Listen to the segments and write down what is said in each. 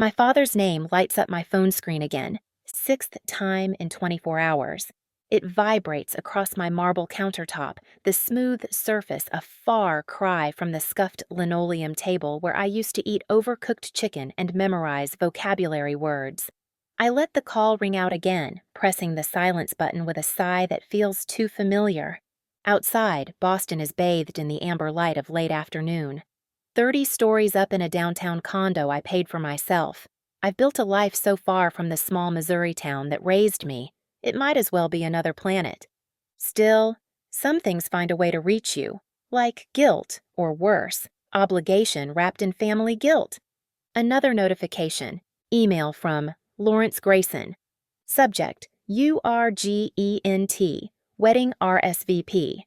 My father's name lights up my phone screen again, sixth time in 24 hours. It vibrates across my marble countertop, the smooth surface a far cry from the scuffed linoleum table where I used to eat overcooked chicken and memorize vocabulary words. I let the call ring out again, pressing the silence button with a sigh that feels too familiar. Outside, Boston is bathed in the amber light of late afternoon. 30 stories up in a downtown condo I paid for myself. I've built a life so far from the small Missouri town that raised me, it might as well be another planet. Still, some things find a way to reach you, like guilt, or worse, obligation wrapped in family guilt. Another notification, email from Lawrence Grayson. Subject, URGENT, wedding RSVP.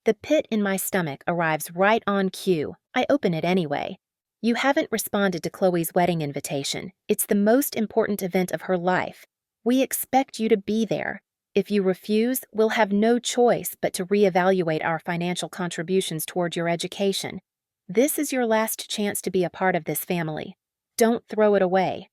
The pit in my stomach arrives right on cue. I open it anyway. You haven't responded to Chloe's wedding invitation. It's the most important event of her life. We expect you to be there. If you refuse, we'll have no choice but to reevaluate our financial contributions toward your education. This is your last chance to be a part of this family. Don't throw it away.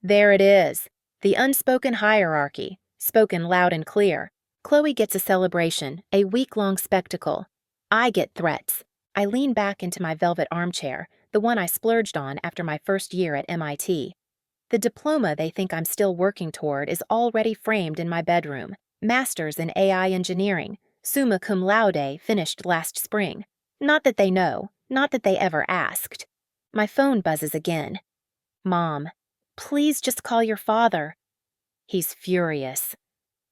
There it is. The unspoken hierarchy, spoken loud and clear. Chloe gets a celebration, a week-long spectacle. I get threats. I lean back into my velvet armchair, the one I splurged on after my first year at MIT. The diploma they think I'm still working toward is already framed in my bedroom. Master's in AI engineering, summa cum laude, finished last spring. Not that they know, not that they ever asked. My phone buzzes again. Mom, please just call your father. He's furious.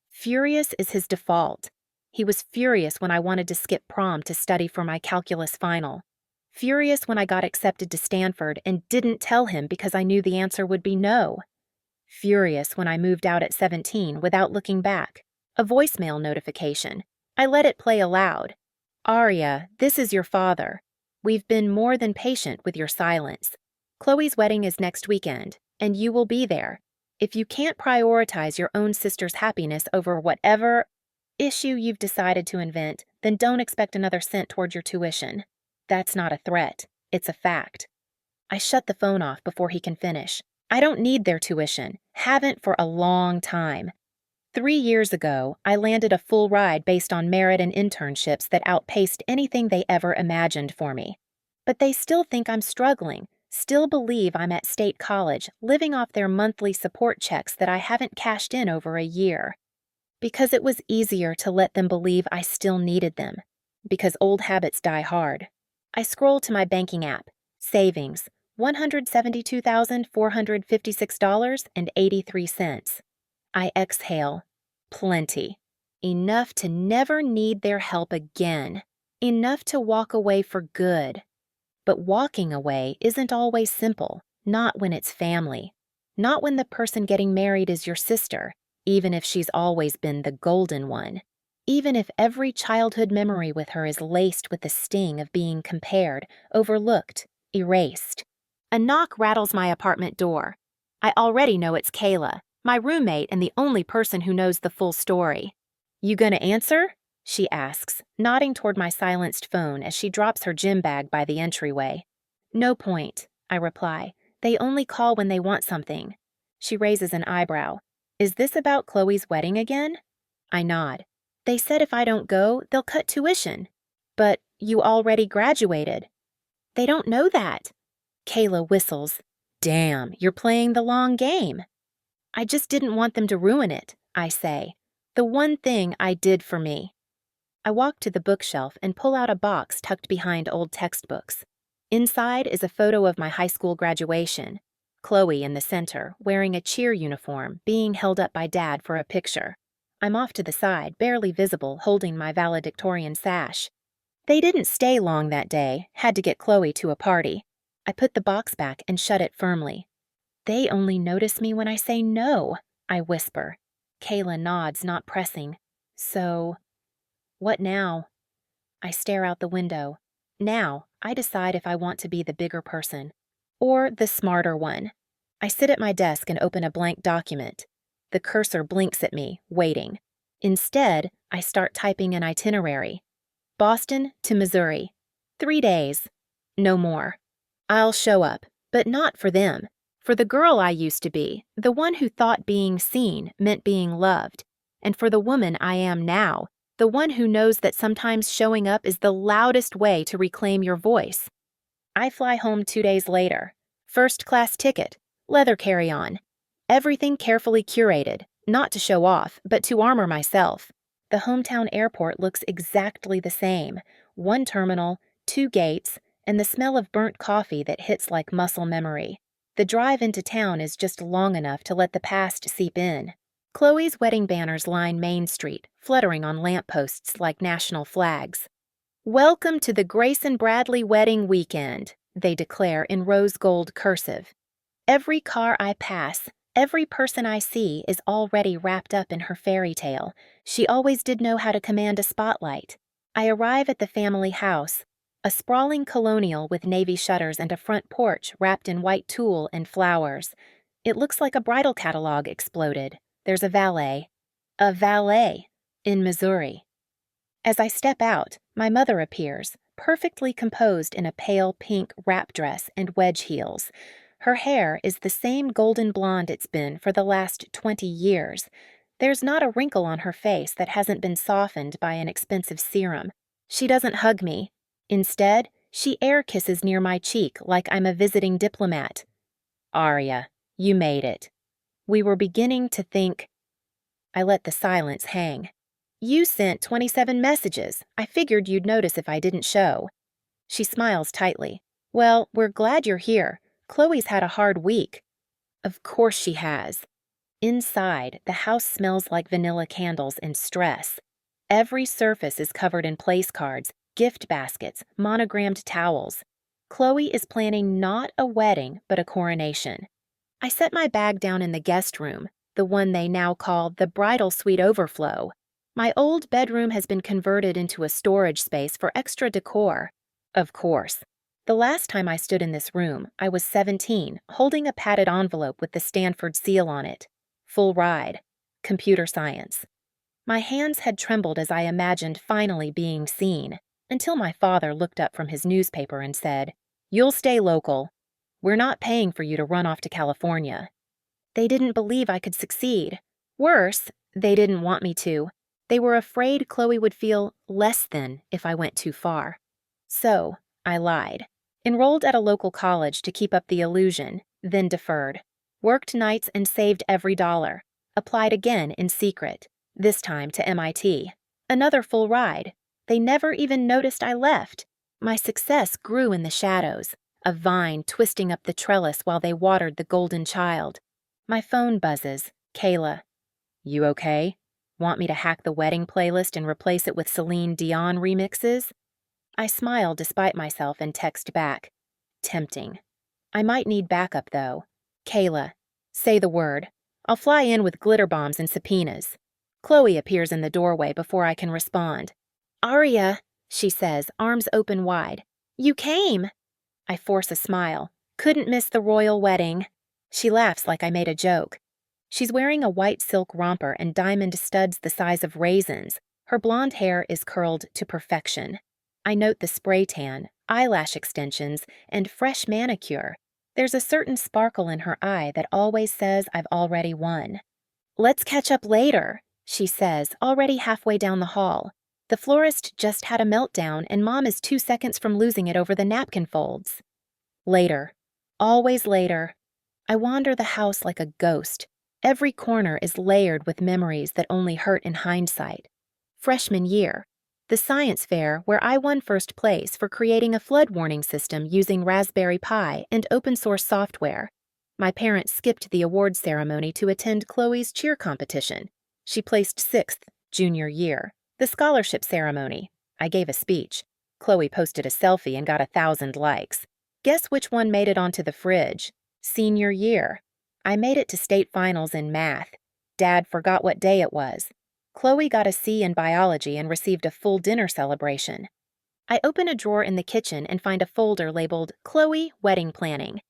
Furious is his default. He was furious when I wanted to skip prom to study for my calculus final. Furious when I got accepted to Stanford and didn't tell him because I knew the answer would be no. Furious when I moved out at 17 without looking back. A voicemail notification. I let it play aloud. Aria, this is your father. We've been more than patient with your silence. Chloe's wedding is next weekend, and you will be there. If you can't prioritize your own sister's happiness over whatever issue you've decided to invent, then don't expect another cent toward your tuition. That's not a threat. It's a fact. I shut the phone off before he can finish. I don't need their tuition. Haven't for a long time. 3 years ago, I landed a full ride based on merit and internships that outpaced anything they ever imagined for me. But they still think I'm struggling, still believe I'm at state college, living off their monthly support checks that I haven't cashed in over a year. Because it was easier to let them believe I still needed them. Because old habits die hard. I scroll to my banking app. Savings, $172,456.83. I exhale. Plenty. Enough to never need their help again. Enough to walk away for good. But walking away isn't always simple, not when it's family. Not when the person getting married is your sister, even if she's always been the golden one. Even if every childhood memory with her is laced with the sting of being compared, overlooked, erased. A knock rattles my apartment door. I already know it's Kayla, my roommate and the only person who knows the full story. You gonna answer? She asks, nodding toward my silenced phone as she drops her gym bag by the entryway. No point, I reply. They only call when they want something. She raises an eyebrow. Is this about Chloe's wedding again? I nod. They said if I don't go, they'll cut tuition. But you already graduated. They don't know that. Kayla whistles. Damn, you're playing the long game. I just didn't want them to ruin it, I say. The one thing I did for me. I walk to the bookshelf and pull out a box tucked behind old textbooks. Inside is a photo of my high school graduation. Chloe in the center, wearing a cheer uniform, being held up by Dad for a picture. I'm off to the side, barely visible, holding my valedictorian sash. They didn't stay long that day, had to get Chloe to a party. I put the box back and shut it firmly. They only notice me when I say no, I whisper. Kayla nods, not pressing. So, what now? I stare out the window. Now, I decide if I want to be the bigger person. Or the smarter one. I sit at my desk and open a blank document. The cursor blinks at me, waiting. Instead, I start typing an itinerary. Boston to Missouri. 3 days. No more. I'll show up, but not for them. For the girl I used to be, the one who thought being seen meant being loved, and for the woman I am now, the one who knows that sometimes showing up is the loudest way to reclaim your voice. I fly home 2 days later. First-class ticket, leather carry-on. Everything carefully curated, not to show off, but to armor myself. The hometown airport looks exactly the same. 1 terminal, 2 gates, and the smell of burnt coffee that hits like muscle memory. The drive into town is just long enough to let the past seep in. Chloe's wedding banners line Main Street, fluttering on lampposts like national flags. "Welcome to the Grayson Bradley wedding weekend," they declare in rose gold cursive. Every car I pass, every person I see is already wrapped up in her fairy tale. She always did know how to command a spotlight. I arrive at the family house, a sprawling colonial with navy shutters and a front porch wrapped in white tulle and flowers. It looks like a bridal catalog exploded. There's a valet. A valet in Missouri. As I step out, my mother appears, perfectly composed in a pale pink wrap dress and wedge heels. Her hair is the same golden blonde it's been for the last 20 years. There's not a wrinkle on her face that hasn't been softened by an expensive serum. She doesn't hug me. Instead, she air kisses near my cheek like I'm a visiting diplomat. "Arya, you made it. We were beginning to think—" I let the silence hang. "You sent 27 messages. I figured you'd notice if I didn't show." She smiles tightly. "Well, we're glad you're here. Chloe's had a hard week." Of course she has. Inside, the house smells like vanilla candles and stress. Every surface is covered in place cards, gift baskets, monogrammed towels. Chloe is planning not a wedding, but a coronation. I set my bag down in the guest room, the one they now call the bridal suite overflow. My old bedroom has been converted into a storage space for extra decor. Of course. The last time I stood in this room, I was 17, holding a padded envelope with the Stanford seal on it. Full ride. Computer science. My hands had trembled as I imagined finally being seen, until my father looked up from his newspaper and said, "You'll stay local. We're not paying for you to run off to California." They didn't believe I could succeed. Worse, they didn't want me to. They were afraid Chloe would feel less than if I went too far. So, I lied. Enrolled at a local college to keep up the illusion, then deferred. Worked nights and saved every dollar. Applied again in secret, this time to MIT. Another full ride. They never even noticed I left. My success grew in the shadows, a vine twisting up the trellis while they watered the golden child. My phone buzzes. Kayla. "You okay? Want me to hack the wedding playlist and replace it with Celine Dion remixes?" I smile despite myself and text back. Tempting. I might need backup, though. "Kayla, say the word. I'll fly in with glitter bombs and subpoenas." Chloe appears in the doorway before I can respond. "Arya," she says, arms open wide. "You came." I force a smile. "Couldn't miss the royal wedding." She laughs like I made a joke. She's wearing a white silk romper and diamond studs the size of raisins. Her blonde hair is curled to perfection. I note the spray tan, eyelash extensions, and fresh manicure. There's a certain sparkle in her eye that always says I've already won. "Let's catch up later," she says, already halfway down the hall. "The florist just had a meltdown and Mom is 2 seconds from losing it over the napkin folds." Later. Always later. I wander the house like a ghost. Every corner is layered with memories that only hurt in hindsight. Freshman year. The science fair where I won first place for creating a flood warning system using Raspberry Pi and open source software. My parents skipped the award ceremony to attend Chloe's cheer competition. She placed 6th, junior year. The scholarship ceremony. I gave a speech. Chloe posted a selfie and got 1,000 likes. Guess which one made it onto the fridge? Senior year. I made it to state finals in math. Dad forgot what day it was. Chloe got a C in biology and received a full dinner celebration. I open a drawer in the kitchen and find a folder labeled Chloe Wedding Planning.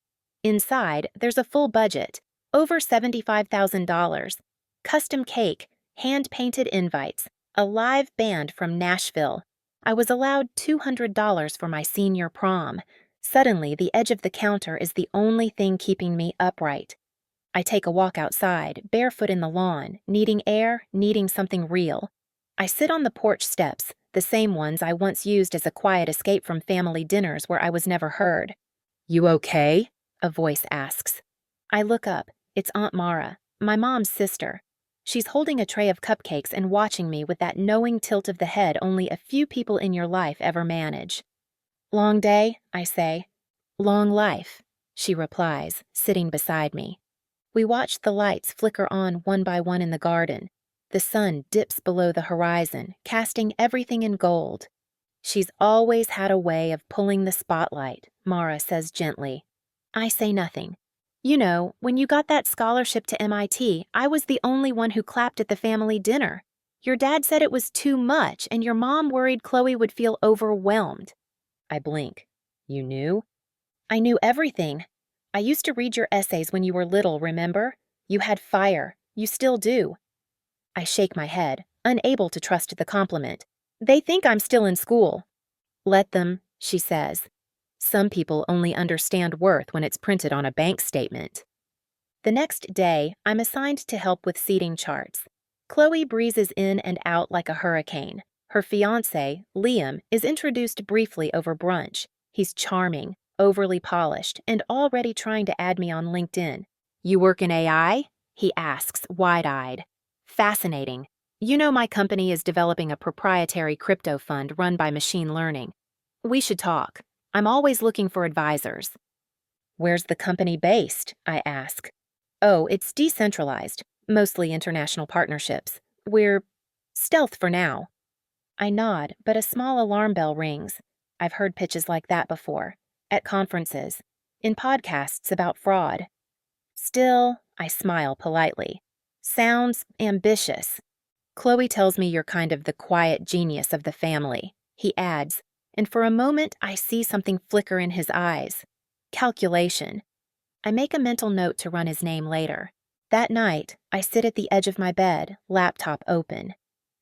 Inside, there's a full budget, over $75,000. Custom cake, hand-painted invites, a live band from Nashville. I was allowed $200 for my senior prom. Suddenly, the edge of the counter is the only thing keeping me upright. I take a walk outside, barefoot in the lawn, needing air, needing something real. I sit on the porch steps, the same ones I once used as a quiet escape from family dinners where I was never heard. "You okay?" a voice asks. I look up. It's Aunt Mara, my mom's sister. She's holding a tray of cupcakes and watching me with that knowing tilt of the head only a few people in your life ever manage. "Long day," I say. "Long life," she replies, sitting beside me. We watch the lights flicker on one by one in the garden. The sun dips below the horizon, casting everything in gold. "She's always had a way of pulling the spotlight," Mara says gently. I say nothing. "You know, when you got that scholarship to MIT, I was the only one who clapped at the family dinner. Your dad said it was too much, and your mom worried Chloe would feel overwhelmed." I blink. "You knew?" "I knew everything. I used to read your essays when you were little, remember? You had fire. You still do." I shake my head, unable to trust the compliment. "They think I'm still in school." "Let them," she says. "Some people only understand worth when it's printed on a bank statement." The next day, I'm assigned to help with seating charts. Chloe breezes in and out like a hurricane. Her fiancé, Liam, is introduced briefly over brunch. He's charming, overly polished, and already trying to add me on LinkedIn. "You work in AI?" he asks, wide-eyed. "Fascinating. You know my company is developing a proprietary crypto fund run by machine learning. We should talk. I'm always looking for advisors." "Where's the company based?" I ask. "Oh, it's decentralized, mostly international partnerships. We're stealth for now." I nod, but a small alarm bell rings. I've heard pitches like that before, at conferences, in podcasts about fraud. Still, I smile politely. "Sounds ambitious." "Chloe tells me you're kind of the quiet genius of the family," he adds, and for a moment I see something flicker in his eyes. Calculation. I make a mental note to run his name later. That night, I sit at the edge of my bed, laptop open.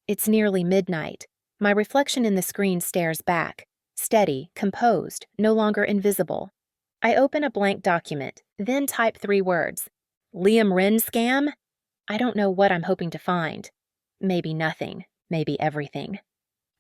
It's nearly midnight. My reflection in the screen stares back, steady, composed, no longer invisible. I open a blank document, then type 3 words. "Liam Wren scam?" I don't know what I'm hoping to find. Maybe nothing, maybe everything.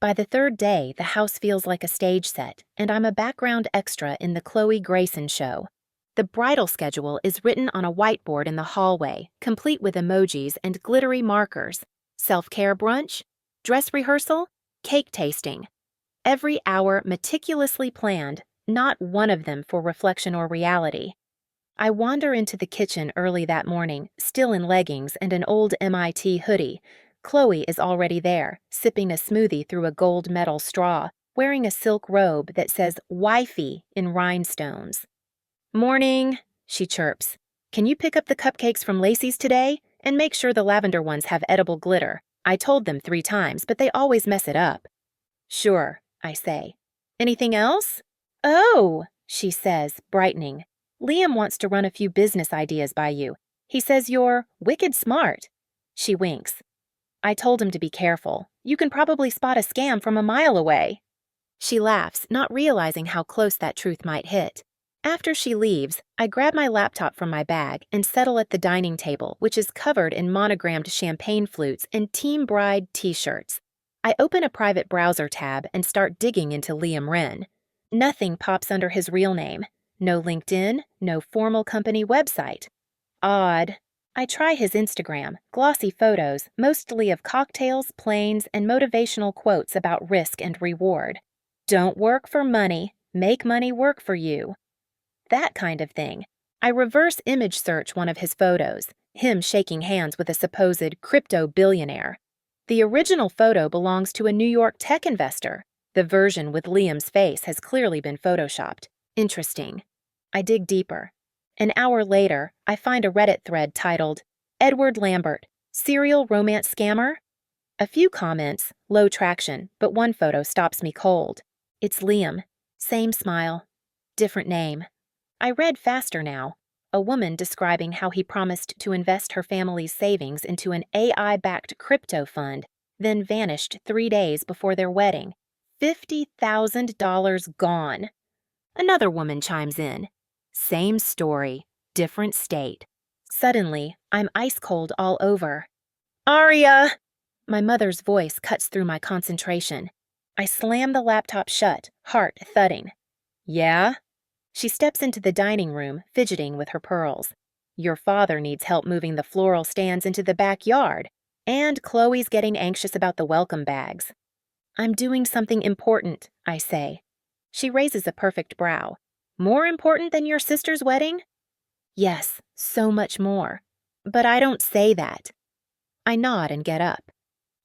By the third day, the house feels like a stage set, and I'm a background extra in the Chloe Grayson show. The bridal schedule is written on a whiteboard in the hallway, complete with emojis and glittery markers. Self-care brunch, dress rehearsal, cake tasting. Every hour meticulously planned, not one of them for reflection or reality. I wander into the kitchen early that morning, still in leggings and an old MIT hoodie. Chloe is already there, sipping a smoothie through a gold metal straw, wearing a silk robe that says "Wifey" in rhinestones. "Morning," she chirps. "Can you pick up the cupcakes from Lacey's today? And make sure the lavender ones have edible glitter. I told them 3 times, but they always mess it up." "Sure," I say. "Anything else?" "Oh," she says, brightening. "Liam wants to run a few business ideas by you. He says you're wicked smart." She winks. "I told him to be careful. You can probably spot a scam from a mile away." She laughs, not realizing how close that truth might hit. After she leaves, I grab my laptop from my bag and settle at the dining table, which is covered in monogrammed champagne flutes and Team Bride t-shirts. I open a private browser tab and start digging into Liam Wren. Nothing pops under his real name. No LinkedIn, no formal company website. Odd. I try his Instagram, glossy photos, mostly of cocktails, planes, and motivational quotes about risk and reward. "Don't work for money, make money work for you." That kind of thing. I reverse image search one of his photos, him shaking hands with a supposed crypto billionaire. The original photo belongs to a New York tech investor. The version with Liam's face has clearly been photoshopped. Interesting. I dig deeper. An hour later, I find a Reddit thread titled, "Edward Lambert, Serial Romance Scammer?" A few comments, low traction, but one photo stops me cold. It's Liam. Same smile. Different name. I read faster now. A woman describing how he promised to invest her family's savings into an AI-backed crypto fund, then vanished 3 days before their wedding. $50,000 gone. Another woman chimes in. Same story, different state. Suddenly, I'm ice cold all over. Aria! My mother's voice cuts through my concentration. I slam the laptop shut, heart thudding. Yeah? She steps into the dining room, fidgeting with her pearls. Your father needs help moving the floral stands into the backyard, and Chloe's getting anxious about the welcome bags. I'm doing something important, I say. She raises a perfect brow. More important than your sister's wedding? Yes, so much more. But I don't say that. I nod and get up.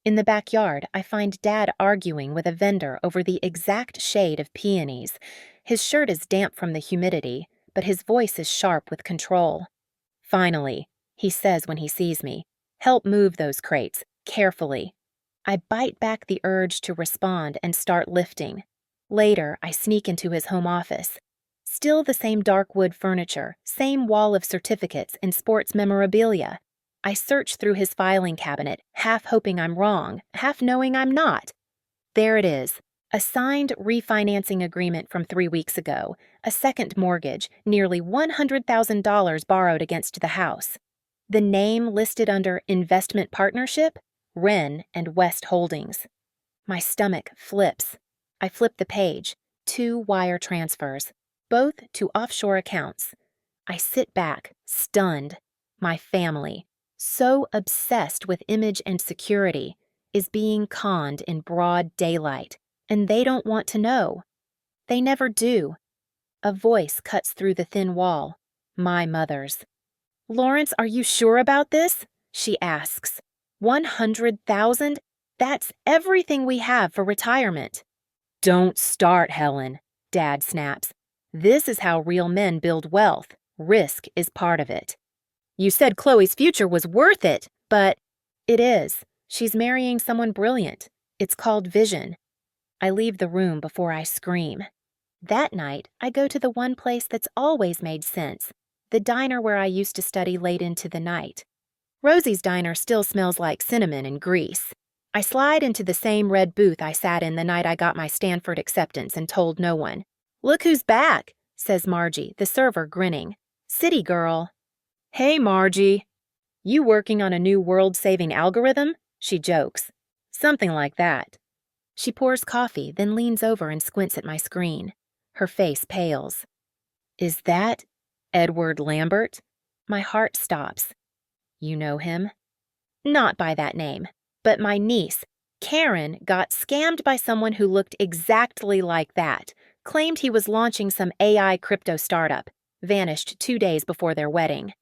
In the backyard, I find Dad arguing with a vendor over the exact shade of peonies. His shirt is damp from the humidity, but his voice is sharp with control. Finally, he says when he sees me, help move those crates, carefully. I bite back the urge to respond and start lifting. Later, I sneak into his home office. Still the same dark wood furniture, same wall of certificates and sports memorabilia. I search through his filing cabinet, half hoping I'm wrong, half knowing I'm not. There it is, a signed refinancing agreement from 3 weeks ago, a second mortgage, nearly $100,000 borrowed against the house. The name listed under investment partnership? Wren and West Holdings. My stomach flips. I flip the page. 2 wire transfers, both to offshore accounts. I sit back, stunned. My family, so obsessed with image and security, is being conned in broad daylight, and they don't want to know. They never do. A voice cuts through the thin wall. My mother's. Lawrence, are you sure about this? She asks. 100,000? That's everything we have for retirement. Don't start, Helen, Dad snaps. This is how real men build wealth. Risk is part of it. You said Chloe's future was worth it, but it is. She's marrying someone brilliant. It's called vision. I leave the room before I scream. That night, I go to the one place that's always made sense, the diner where I used to study late into the night. Rosie's diner still smells like cinnamon and grease. I slide into the same red booth I sat in the night I got my Stanford acceptance and told no one. Look who's back, says Margie, the server, grinning. City girl. Hey, Margie. You working on a new world-saving algorithm? She jokes. Something like that. She pours coffee, then leans over and squints at my screen. Her face pales. Is that Edward Lambert? My heart stops. You know him? Not by that name, but my niece, Karen, got scammed by someone who looked exactly like that, claimed he was launching some AI crypto startup, vanished 2 days before their wedding.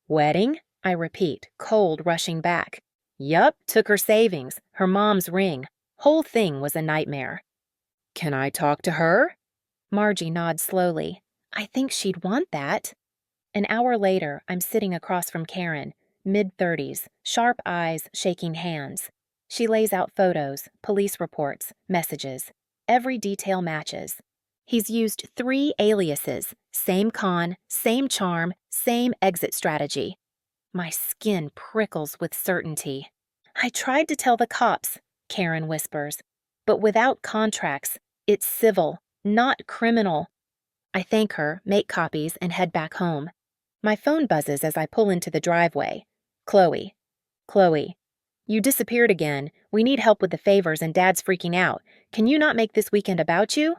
Wedding? I repeat, cold rushing back. Yup, took her savings, her mom's ring. Whole thing was a nightmare. Can I talk to her? Margie nods slowly. I think she'd want that. An hour later, I'm sitting across from Karen, mid-30s, sharp eyes, shaking hands. She lays out photos, police reports, messages. Every detail matches. He's used 3 aliases, same con, same charm, same exit strategy. My skin prickles with certainty. I tried to tell the cops, Karen whispers, but without contracts, it's civil, not criminal. I thank her, make copies, and head back home. My phone buzzes as I pull into the driveway. Chloe. Chloe. You disappeared again. We need help with the favors and Dad's freaking out. Can you not make this weekend about you?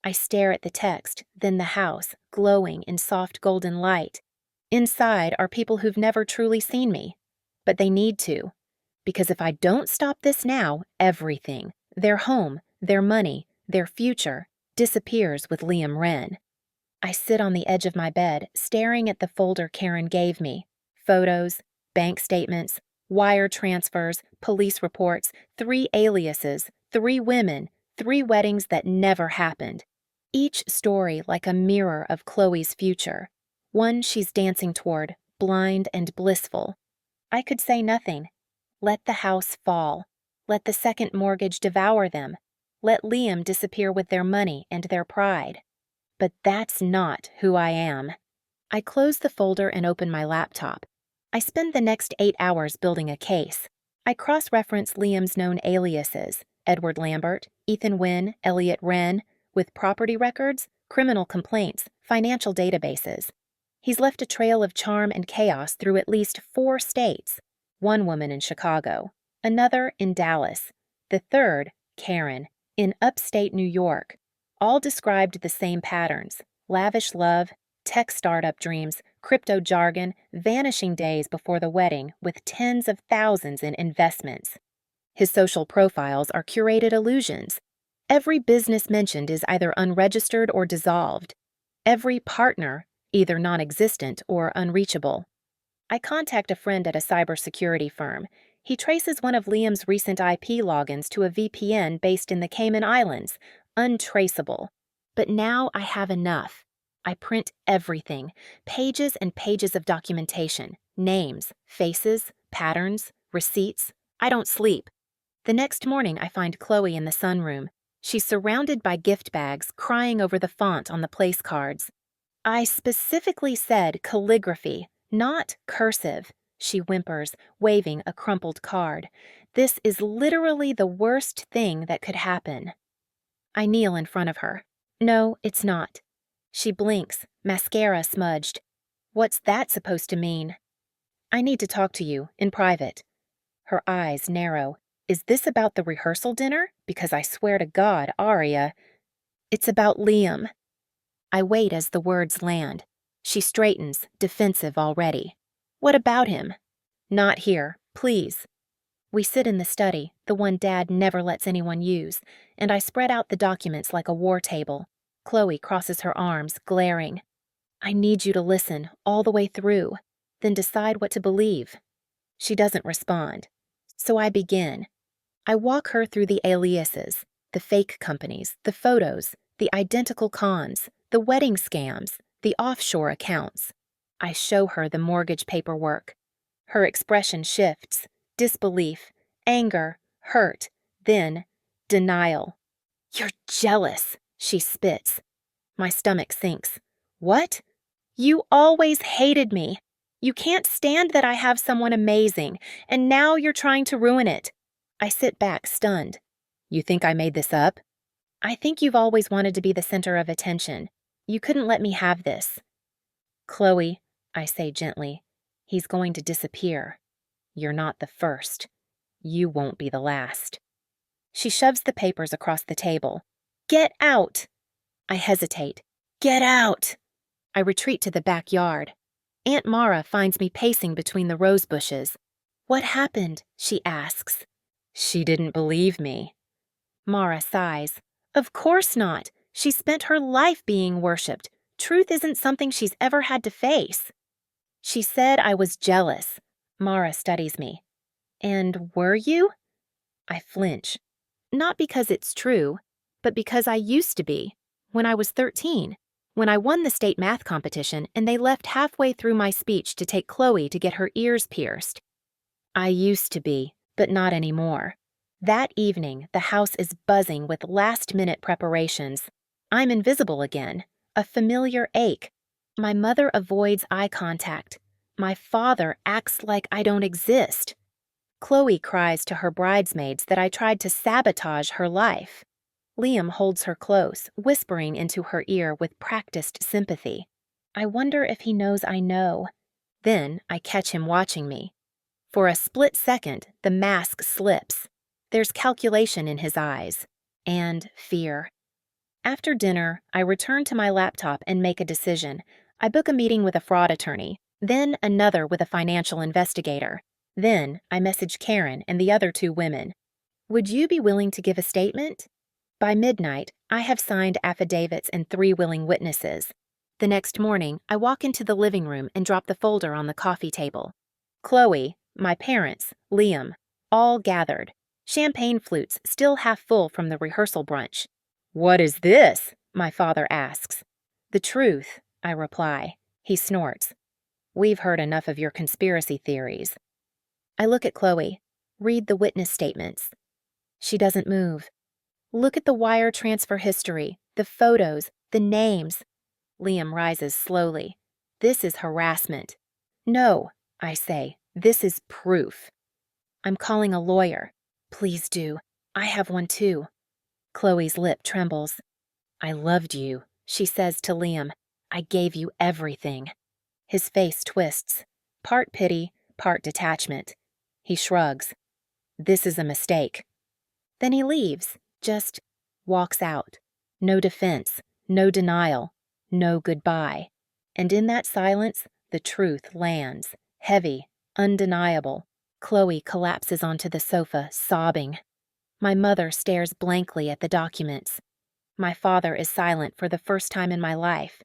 I stare at the text, then the house, glowing in soft golden light. Inside are people who've never truly seen me. But they need to. Because if I don't stop this now, everything, their home, their money, their future, disappears with Liam Wren. I sit on the edge of my bed, staring at the folder Karen gave me. Photos, bank statements, wire transfers, police reports, 3 aliases, 3 women, 3 weddings that never happened. Each story like a mirror of Chloe's future. One she's dancing toward, blind and blissful. I could say nothing. Let the house fall. Let the second mortgage devour them. Let Liam disappear with their money and their pride. But that's not who I am. I close the folder and open my laptop. I spend the next 8 hours building a case. I cross-reference Liam's known aliases, Edward Lambert, Ethan Wynn, Elliot Wren, with property records, criminal complaints, financial databases. He's left a trail of charm and chaos through at least 4 states. One woman in Chicago, another in Dallas, the third, Karen, in upstate New York. All described the same patterns: lavish love, tech startup dreams, crypto jargon, vanishing days before the wedding with tens of thousands in investments. His social profiles are curated illusions. Every business mentioned is either unregistered or dissolved. Every partner, either non-existent or unreachable. I contact a friend at a cybersecurity firm. He traces one of Liam's recent IP logins to a VPN based in the Cayman Islands, untraceable. But now I have enough. I print everything, pages and pages of documentation, names, faces, patterns, receipts. I don't sleep. The next morning I find Chloe in the sunroom. She's surrounded by gift bags, crying over the font on the place cards. I specifically said calligraphy, not cursive, she whimpers, waving a crumpled card. This is literally the worst thing that could happen. I kneel in front of her. No, it's not. She blinks, mascara smudged. What's that supposed to mean? I need to talk to you, in private. Her eyes narrow. Is this about the rehearsal dinner? Because I swear to God, Aria. It's about Liam. I wait as the words land. She straightens, defensive already. What about him? Not here, please. We sit in the study, the one Dad never lets anyone use, and I spread out the documents like a war table. Chloe crosses her arms, glaring. I need you to listen all the way through, then decide what to believe. She doesn't respond. So I begin. I walk her through the aliases, the fake companies, the photos, the identical cons, the wedding scams, the offshore accounts. I show her the mortgage paperwork. Her expression shifts: disbelief, anger, hurt, then denial. You're jealous, she spits. My stomach sinks. What? You always hated me. You can't stand that I have someone amazing, and now you're trying to ruin it. I sit back, stunned. You think I made this up? I think you've always wanted to be the center of attention. You couldn't let me have this. Chloe, I say gently, he's going to disappear. You're not the first. You won't be the last. She shoves the papers across the table. Get out! I hesitate. Get out! I retreat to the backyard. Aunt Mara finds me pacing between the rose bushes. What happened? She asks. She didn't believe me. Mara sighs. Of course not. She spent her life being worshipped. Truth isn't something she's ever had to face. She said I was jealous. Mara studies me. And were you? I flinch. Not because it's true, but because I used to be. When I was 13, when I won the state math competition and they left halfway through my speech to take Chloe to get her ears pierced. I used to be, but not anymore. That evening, the house is buzzing with last-minute preparations. I'm invisible again, a familiar ache. My mother avoids eye contact. My father acts like I don't exist. Chloe cries to her bridesmaids that I tried to sabotage her life. Liam holds her close, whispering into her ear with practiced sympathy. I wonder if he knows I know. Then I catch him watching me. For a split second, the mask slips. There's calculation in his eyes. And fear. After dinner, I return to my laptop and make a decision. I book a meeting with a fraud attorney, then another with a financial investigator. Then I message Karen and the other 2 women. Would you be willing to give a statement? By midnight, I have signed affidavits and 3 willing witnesses. The next morning, I walk into the living room and drop the folder on the coffee table. Chloe, my parents, Liam, all gathered. Champagne flutes still half full from the rehearsal brunch. What is this? My father asks. The truth, I reply. He snorts. We've heard enough of your conspiracy theories. I look at Chloe, read the witness statements. She doesn't move. Look at the wire transfer history, the photos, the names. Liam rises slowly. This is harassment. No, I say, this is proof. I'm calling a lawyer. Please do. I have one too. Chloe's lip trembles. I loved you, She says to Liam, "I gave you everything." His face twists, part pity, part detachment. He shrugs. "This is a mistake." Then he leaves, just walks out. No defense, no denial, no goodbye. And in that silence, the truth lands, heavy, undeniable. Chloe collapses onto the sofa, sobbing. My mother stares blankly at the documents. My father is silent for the first time in my life.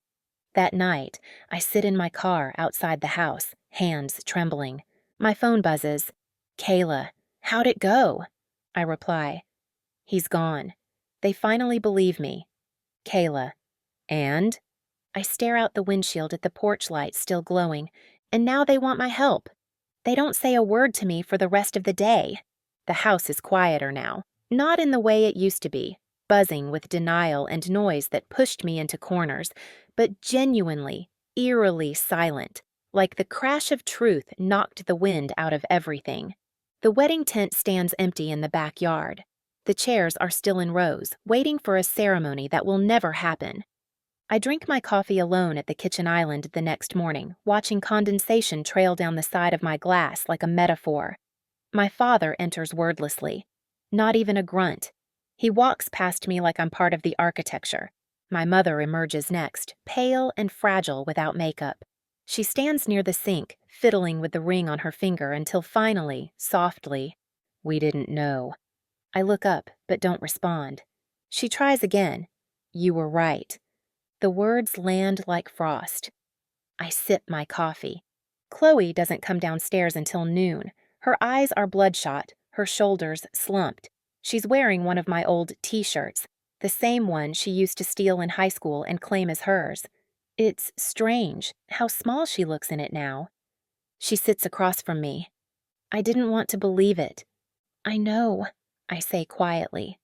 That night, I sit in my car outside the house, hands trembling. My phone buzzes. "Kayla, how'd it go?" I reply. "He's gone. They finally believe me." "Kayla, and?" I stare out the windshield at the porch light still glowing, and now they want my help. They don't say a word to me for the rest of the day. The house is quieter now, not in the way it used to be, buzzing with denial and noise that pushed me into corners, but genuinely, eerily silent, like the crash of truth knocked the wind out of everything. The wedding tent stands empty in the backyard. The chairs are still in rows, waiting for a ceremony that will never happen. I drink my coffee alone at the kitchen island the next morning, watching condensation trail down the side of my glass like a metaphor. My father enters wordlessly. Not even a grunt. He walks past me like I'm part of the architecture. My mother emerges next, pale and fragile without makeup. She stands near the sink, fiddling with the ring on her finger until finally, softly, "We didn't know." I look up, but don't respond. She tries again. "You were right." The words land like frost. I sip my coffee. Chloe doesn't come downstairs until noon. Her eyes are bloodshot, her shoulders slumped. She's wearing one of my old t-shirts, the same one she used to steal in high school and claim as hers. It's strange how small she looks in it now. She sits across from me. I didn't want to believe it. "I know," I say quietly.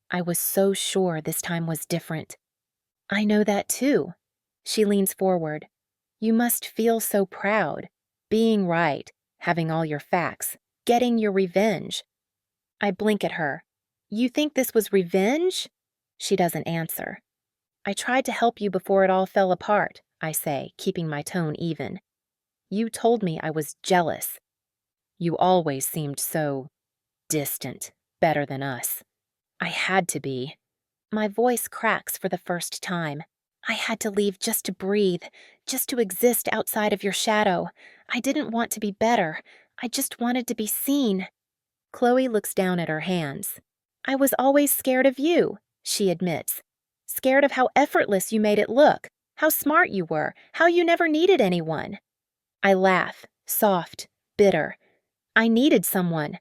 "I was so sure this time was different." "I know that too." She leans forward. "You must feel so proud. Being right, having all your facts, getting your revenge." I blink at her. "You think this was revenge?" She doesn't answer. "I tried to help you before it all fell apart," I say, keeping my tone even. "You told me I was jealous. You always seemed so distant, better than us." "I had to be." My voice cracks for the first time. "I had to leave just to breathe, just to exist outside of your shadow. I didn't want to be better. I just wanted to be seen." Chloe looks down at her hands. "I was always scared of you," she admits. "Scared of how effortless you made it look, how smart you were, how you never needed anyone." I laugh, soft, bitter. "I needed someone.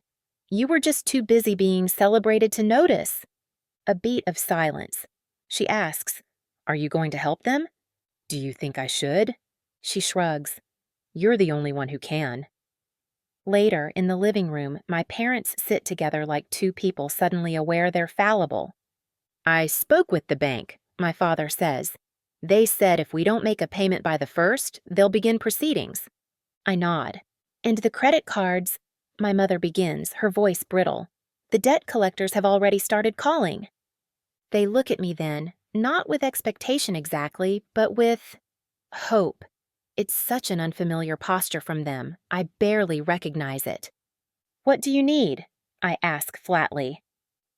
You were just too busy being celebrated to notice." A beat of silence. She asks, "Are you going to help them?" "Do you think I should?" She shrugs. "You're the only one who can." Later, in the living room, my parents sit together like two people suddenly aware they're fallible. "I spoke with the bank," my father says. "They said if we don't make a payment by the 1st, they'll begin proceedings." I nod. "And the credit cards," my mother begins, her voice brittle. "The debt collectors have already started calling." They look at me then, not with expectation exactly, but with hope. It's such an unfamiliar posture from them, I barely recognize it. "What do you need?" I ask flatly.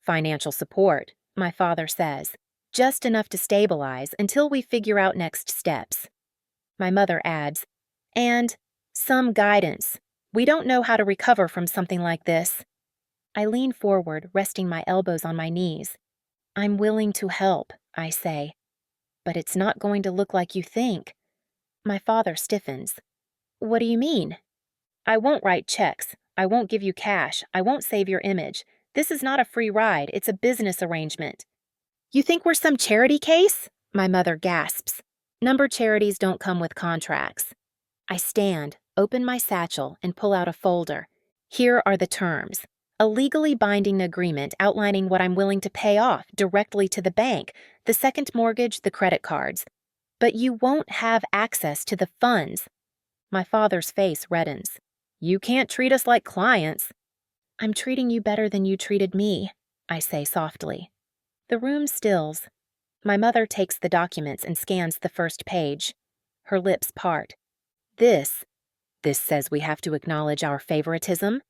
"Financial support," my father says. "Just enough to stabilize until we figure out next steps." My mother adds, "And some guidance. We don't know how to recover from something like this." I lean forward, resting my elbows on my knees. "I'm willing to help," I say. "But it's not going to look like you think." My father stiffens. "What do you mean?" "I won't write checks. I won't give you cash. I won't save your image. This is not a free ride. It's a business arrangement." "You think we're some charity case?" My mother gasps. "Number charities don't come with contracts." I stand, open my satchel, and pull out a folder. Here are the terms. A legally binding agreement outlining what I'm willing to pay off directly to the bank, the second mortgage, the credit cards. "But you won't have access to the funds." My father's face reddens. "You can't treat us like clients." "I'm treating you better than you treated me," I say softly. The room stills. My mother takes the documents and scans the first page. Her lips part. This says we have to acknowledge our favoritism?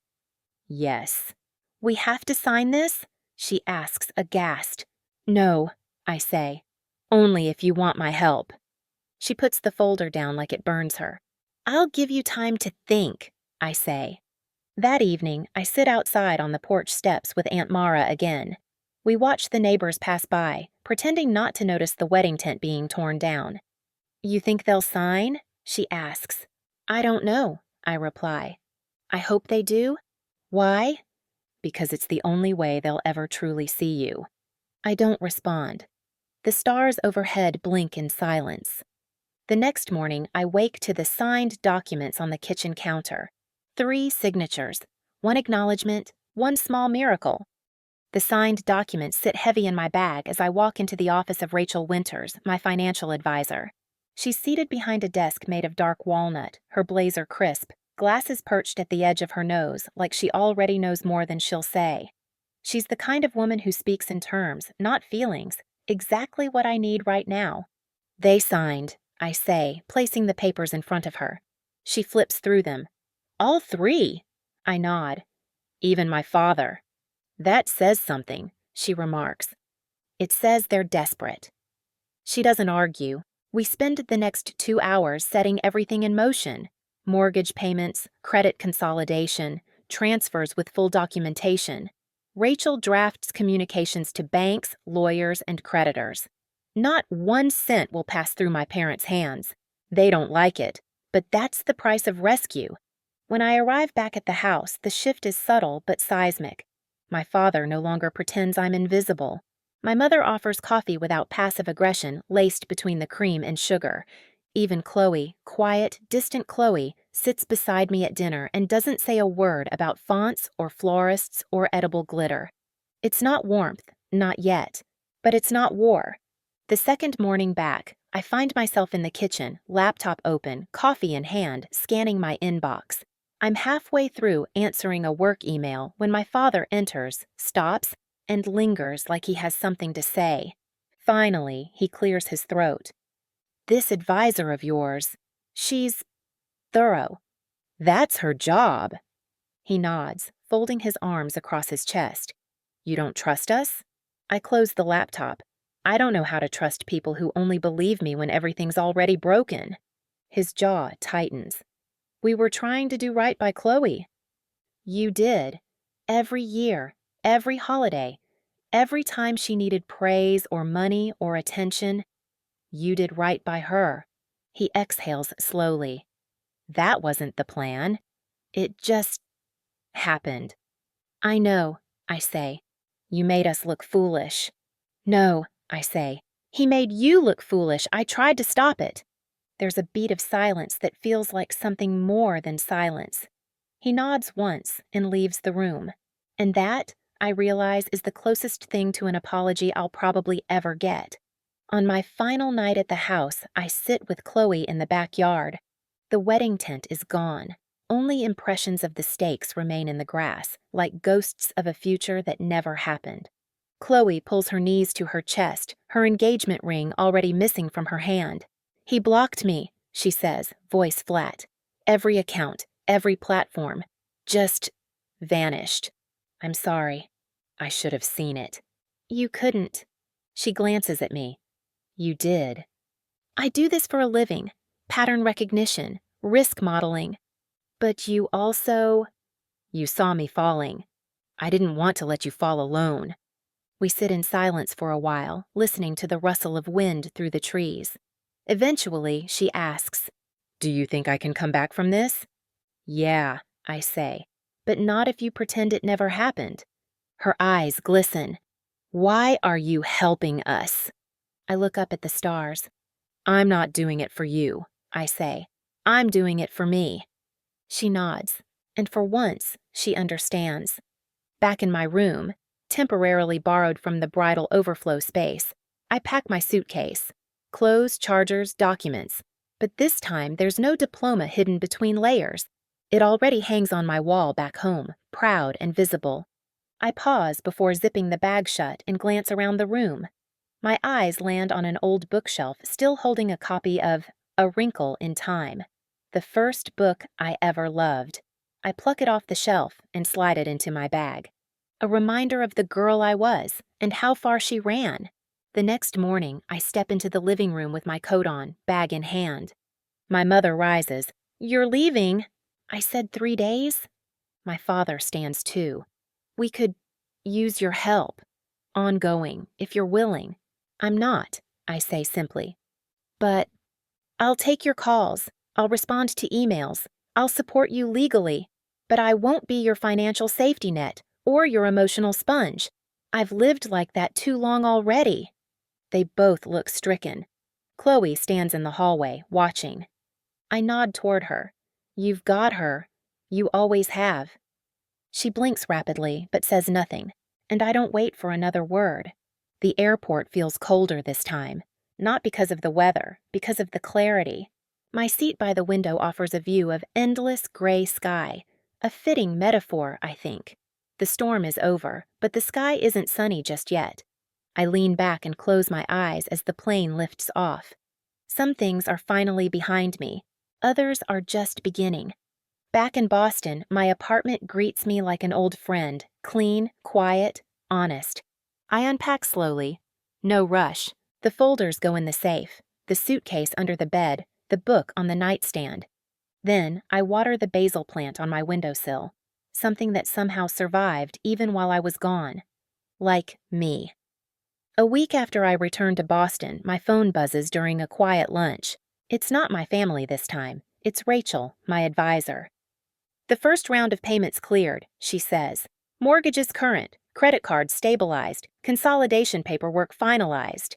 Yes. We have to sign this? She asks, aghast. No, I say. Only if you want my help. She puts the folder down like it burns her. I'll give you time to think, I say. That evening, I sit outside on the porch steps with Aunt Mara again. We watch the neighbors pass by, pretending not to notice the wedding tent being torn down. You think they'll sign? She asks. I don't know, I reply. I hope they do. Why? Because it's the only way they'll ever truly see you. I don't respond. The stars overhead blink in silence. The next morning, I wake to the signed documents on the kitchen counter. 3 signatures, 1 acknowledgement, 1 small miracle. The signed documents sit heavy in my bag as I walk into the office of Rachel Winters, my financial advisor. She's seated behind a desk made of dark walnut, her blazer crisp, glasses perched at the edge of her nose like she already knows more than she'll say. She's the kind of woman who speaks in terms, not feelings, exactly what I need right now. They signed, I say, placing the papers in front of her. She flips through them. All 3? I nod. Even my father. That says something, she remarks. It says they're desperate. She doesn't argue. We spend the next 2 hours setting everything in motion. Mortgage payments, credit consolidation, transfers with full documentation. Rachel drafts communications to banks, lawyers, and creditors. Not 1 cent will pass through my parents' hands. They don't like it, but that's the price of rescue. When I arrive back at the house, the shift is subtle but seismic. My father no longer pretends I'm invisible. My mother offers coffee without passive aggression laced between the cream and sugar. Even Chloe, quiet, distant Chloe, sits beside me at dinner and doesn't say a word about fonts or florists or edible glitter. It's not warmth, not yet. But it's not war. The second morning back, I find myself in the kitchen, laptop open, coffee in hand, scanning my inbox. I'm halfway through answering a work email when my father enters, stops, and lingers like he has something to say. Finally, he clears his throat. This advisor of yours, she's thorough. That's her job. He nods, folding his arms across his chest. You don't trust us? I close the laptop. I don't know how to trust people who only believe me when everything's already broken. His jaw tightens. We were trying to do right by Chloe. You did. Every year, every holiday, every time she needed praise or money or attention, you did right by her. He exhales slowly. That wasn't the plan. It just happened. I know, I say. You made us look foolish. No, I say. He made you look foolish. I tried to stop it. There's a beat of silence that feels like something more than silence. He nods once and leaves the room. And that, I realize, is the closest thing to an apology I'll probably ever get. On my final night at the house, I sit with Chloe in the backyard. The wedding tent is gone. Only impressions of the stakes remain in the grass, like ghosts of a future that never happened. Chloe pulls her knees to her chest, her engagement ring already missing from her hand. He blocked me, she says, voice flat. Every account, every platform, just vanished. I'm sorry. I should have seen it. You couldn't. She glances at me. You did. I do this for a living. Pattern recognition, risk modeling. But you also... You saw me falling. I didn't want to let you fall alone. We sit in silence for a while, listening to the rustle of wind through the trees. Eventually, she asks, Do you think I can come back from this? Yeah, I say, but not if you pretend it never happened. Her eyes glisten. Why are you helping us? I look up at the stars. I'm not doing it for you, I say. I'm doing it for me. She nods, and for once, she understands. Back in my room, temporarily borrowed from the bridal overflow space, I pack my suitcase. Clothes, chargers, documents. But this time, there's no diploma hidden between layers. It already hangs on my wall back home, proud and visible. I pause before zipping the bag shut and glance around the room. My eyes land on an old bookshelf still holding a copy of A Wrinkle in Time, the first book I ever loved. I pluck it off the shelf and slide it into my bag. A reminder of the girl I was and how far she ran. The next morning, I step into the living room with my coat on, bag in hand. My mother rises. "You're leaving?" I said 3 days. My father stands too. "We could use your help. Ongoing, if you're willing." "I'm not," I say simply. "But I'll take your calls. I'll respond to emails. I'll support you legally. But I won't be your financial safety net or your emotional sponge. I've lived like that too long already." They both look stricken. Chloe stands in the hallway, watching. I nod toward her. "You've got her. You always have." She blinks rapidly, but says nothing, and I don't wait for another word. The airport feels colder this time, not because of the weather, because of the clarity. My seat by the window offers a view of endless gray sky, a fitting metaphor, I think. The storm is over, but the sky isn't sunny just yet. I lean back and close my eyes as the plane lifts off. Some things are finally behind me. Others are just beginning. Back in Boston, my apartment greets me like an old friend, clean, quiet, honest. I unpack slowly. No rush. The folders go in the safe, the suitcase under the bed, the book on the nightstand. Then I water the basil plant on my windowsill, something that somehow survived even while I was gone. Like me. A week after I return to Boston, my phone buzzes during a quiet lunch. It's not my family this time. It's Rachel, my advisor. "The first round of payments cleared," she says. "Mortgage is current, credit cards stabilized, consolidation paperwork finalized."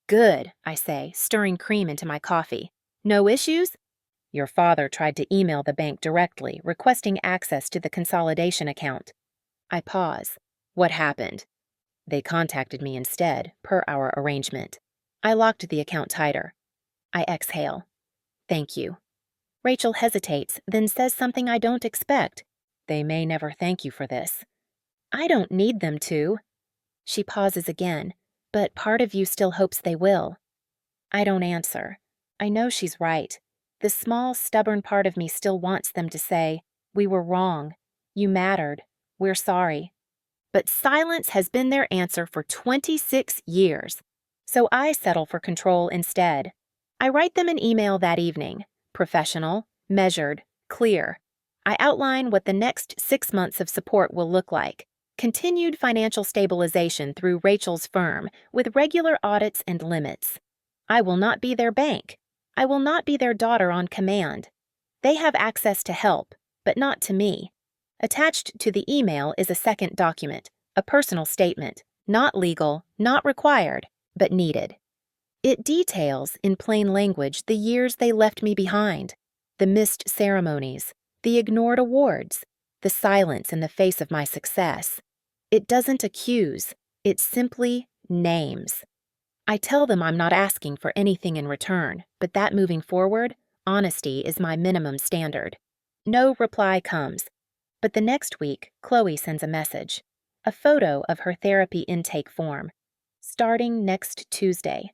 "Good," I say, stirring cream into my coffee. "No issues?" "Your father tried to email the bank directly, requesting access to the consolidation account." I pause. "What happened?" "They contacted me instead, per our arrangement." I locked the account tighter. I exhale. "Thank you." Rachel hesitates, then says something I don't expect. "They may never thank you for this." "I don't need them to." She pauses again, but part of you still hopes they will. I don't answer. I know she's right. The small, stubborn part of me still wants them to say, "We were wrong. You mattered. We're sorry." But silence has been their answer for 26 years. So I settle for control instead. I write them an email that evening. Professional, measured, clear. I outline what the next 6 months of support will look like. Continued financial stabilization through Rachel's firm, with regular audits and limits. I will not be their bank. I will not be their daughter on command. They have access to help, but not to me. Attached to the email is a second document, a personal statement, not legal, not required, but needed. It details, in plain language, the years they left me behind, the missed ceremonies, the ignored awards, the silence in the face of my success. It doesn't accuse, it simply names. I tell them I'm not asking for anything in return, but that moving forward, honesty is my minimum standard. No reply comes. But the next week, Chloe sends a message. A photo of her therapy intake form. "Starting next Tuesday.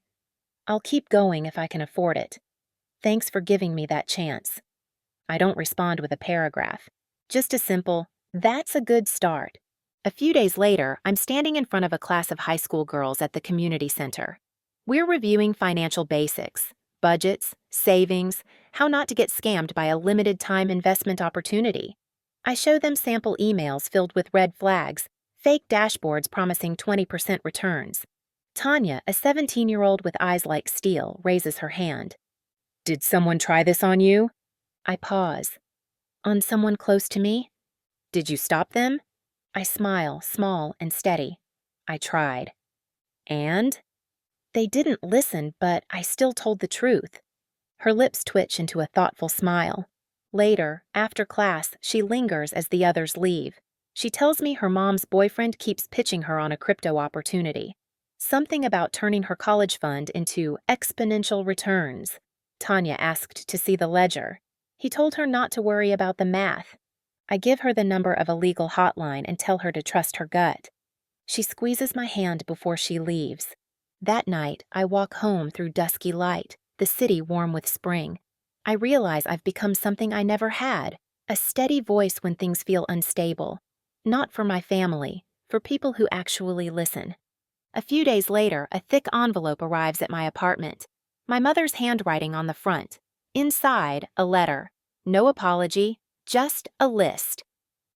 I'll keep going if I can afford it. Thanks for giving me that chance." I don't respond with a paragraph. Just a simple, "That's a good start." A few days later, I'm standing in front of a class of high school girls at the community center. We're reviewing financial basics, budgets, savings, how not to get scammed by a limited time investment opportunity. I show them sample emails filled with red flags, fake dashboards promising 20% returns. Tanya, a 17-year-old with eyes like steel, raises her hand. "Did someone try this on you?" I pause. "On someone close to me?" "Did you stop them?" I smile, small and steady. "I tried." "And?" "They didn't listen, but I still told the truth." Her lips twitch into a thoughtful smile. Later, after class, she lingers as the others leave. She tells me her mom's boyfriend keeps pitching her on a crypto opportunity. Something about turning her college fund into exponential returns. Tanya asked to see the ledger. He told her not to worry about the math. I give her the number of a legal hotline and tell her to trust her gut. She squeezes my hand before she leaves. That night, I walk home through dusky light, the city warm with spring. I realize I've become something I never had, a steady voice when things feel unstable. Not for my family, for people who actually listen. A few days later, a thick envelope arrives at my apartment. My mother's handwriting on the front. Inside, a letter. No apology, just a list.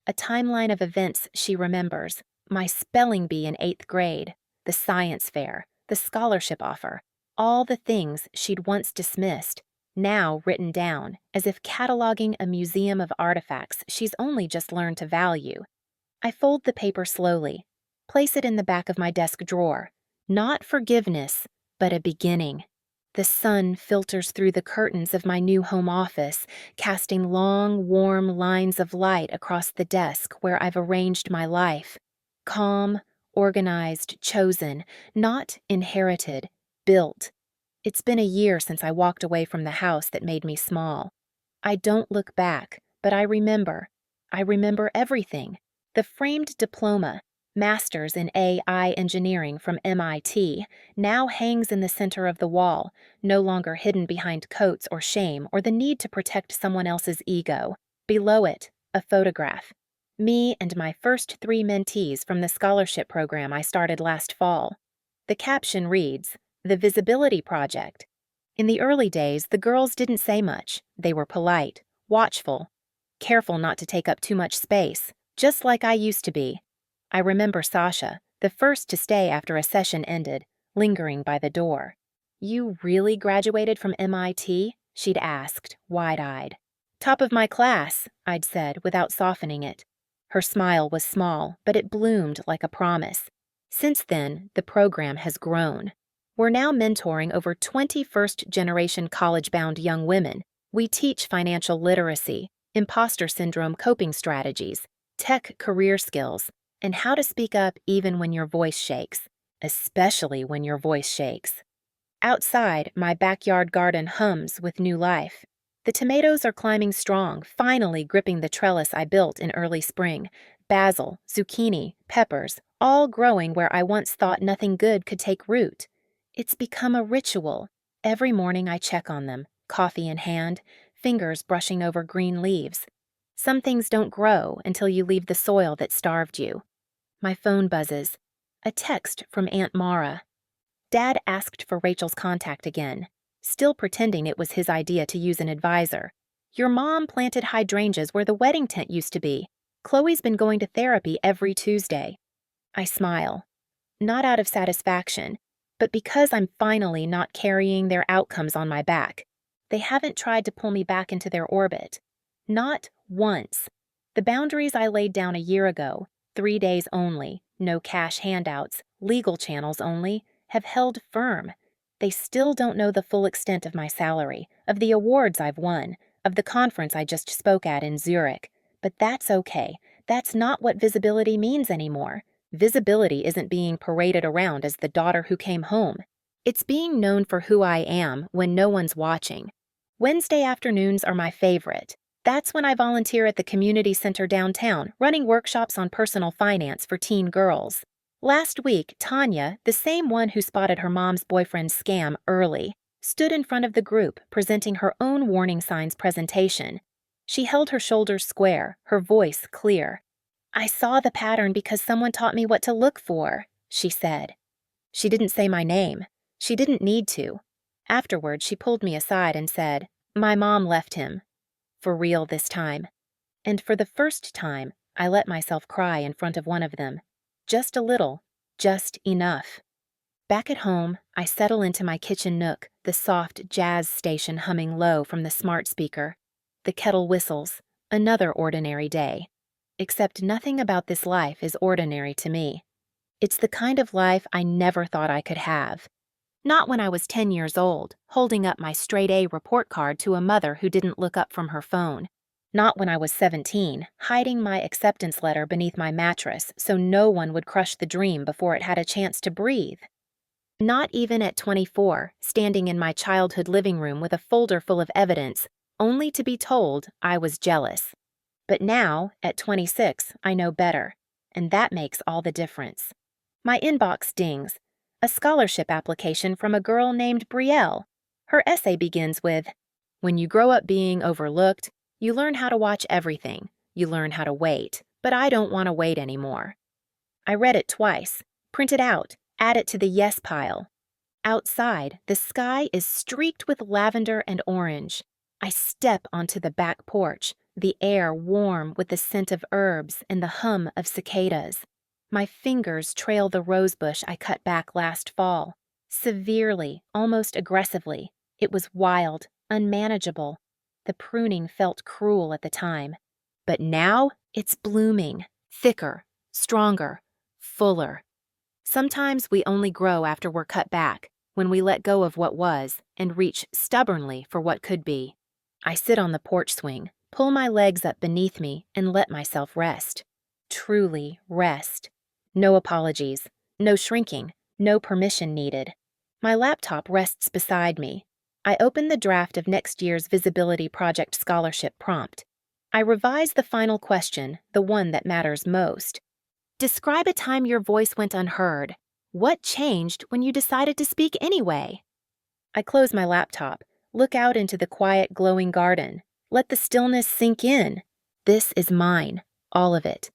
A timeline of events she remembers. My spelling bee in 8th grade, the science fair, the scholarship offer, all the things she'd once dismissed, now written down, as if cataloging a museum of artifacts she's only just learned to value. I fold the paper slowly, place it in the back of my desk drawer. Not forgiveness, but a beginning. The sun filters through the curtains of my new home office, casting long, warm lines of light across the desk where I've arranged my life. Calm, organized, chosen, not inherited, built. It's been a year since I walked away from the house that made me small. I don't look back, but I remember. I remember everything. The framed diploma, Master's in AI Engineering from MIT, now hangs in the center of the wall, no longer hidden behind coats or shame or the need to protect someone else's ego. Below it, a photograph. Me and my first 3 mentees from the scholarship program I started last fall. The caption reads, "The Visibility Project." In the early days, the girls didn't say much. They were polite, watchful, careful not to take up too much space, just like I used to be. I remember Sasha, the first to stay after a session ended, lingering by the door. "You really graduated from MIT?" she'd asked, wide-eyed. "Top of my class," I'd said, without softening it. Her smile was small, but it bloomed like a promise. Since then, the program has grown. We're now mentoring over 20 first-generation college-bound young women. We teach financial literacy, imposter syndrome coping strategies, tech career skills, and how to speak up even when your voice shakes, especially when your voice shakes. Outside, my backyard garden hums with new life. The tomatoes are climbing strong, finally gripping the trellis I built in early spring. Basil, zucchini, peppers, all growing where I once thought nothing good could take root. It's become a ritual. Every morning I check on them, coffee in hand, fingers brushing over green leaves. Some things don't grow until you leave the soil that starved you. My phone buzzes. A text from Aunt Mara. Dad asked for Rachel's contact again, still pretending it was his idea to use an advisor. "Your mom planted hydrangeas where the wedding tent used to be. Chloe's been going to therapy every Tuesday." I smile. Not out of satisfaction, but because I'm finally not carrying their outcomes on my back. They haven't tried to pull me back into their orbit. Not once. The boundaries I laid down a year ago, 3 days only, no cash handouts, legal channels only, have held firm. They still don't know the full extent of my salary, of the awards I've won, of the conference I just spoke at in Zurich. But that's okay. That's not what visibility means anymore. Visibility isn't being paraded around as the daughter who came home. It's being known for who I am when no one's watching. Wednesday afternoons are my favorite. That's when I volunteer at the community center downtown, running workshops on personal finance for teen girls. Last week, Tanya, the same one who spotted her mom's boyfriend's scam early, stood in front of the group presenting her own warning signs presentation. She held her shoulders square, her voice clear. "I saw the pattern because someone taught me what to look for," she said. She didn't say my name. She didn't need to. Afterward, she pulled me aside and said, "My mom left him. For real this time." And for the first time, I let myself cry in front of one of them. Just a little, just enough. Back at home, I settle into my kitchen nook, the soft jazz station humming low from the smart speaker. The kettle whistles. Another ordinary day. Except nothing about this life is ordinary to me. It's the kind of life I never thought I could have. Not when I was 10 years old, holding up my straight A report card to a mother who didn't look up from her phone. Not when I was 17, hiding my acceptance letter beneath my mattress so no one would crush the dream before it had a chance to breathe. Not even at 24, standing in my childhood living room with a folder full of evidence, only to be told I was jealous. But now, at 26, I know better, and that makes all the difference. My inbox dings. A scholarship application from a girl named Brielle. Her essay begins with, "When you grow up being overlooked, you learn how to watch everything. You learn how to wait, but I don't want to wait anymore." I read it twice, print it out, add it to the yes pile. Outside, the sky is streaked with lavender and orange. I step onto the back porch, the air warm with the scent of herbs and the hum of cicadas. My fingers trail the rosebush I cut back last fall. Severely, almost aggressively. It was wild, unmanageable. The pruning felt cruel at the time. But now it's blooming, thicker, stronger, fuller. Sometimes we only grow after we're cut back, when we let go of what was and reach stubbornly for what could be. I sit on the porch swing, pull my legs up beneath me, and let myself rest. Truly rest. No apologies, no shrinking, no permission needed. My laptop rests beside me. I open the draft of next year's Visibility Project Scholarship prompt. I revise the final question, the one that matters most. Describe a time your voice went unheard. What changed when you decided to speak anyway? I close my laptop, look out into the quiet, glowing garden. Let the stillness sink in. This is mine, all of it.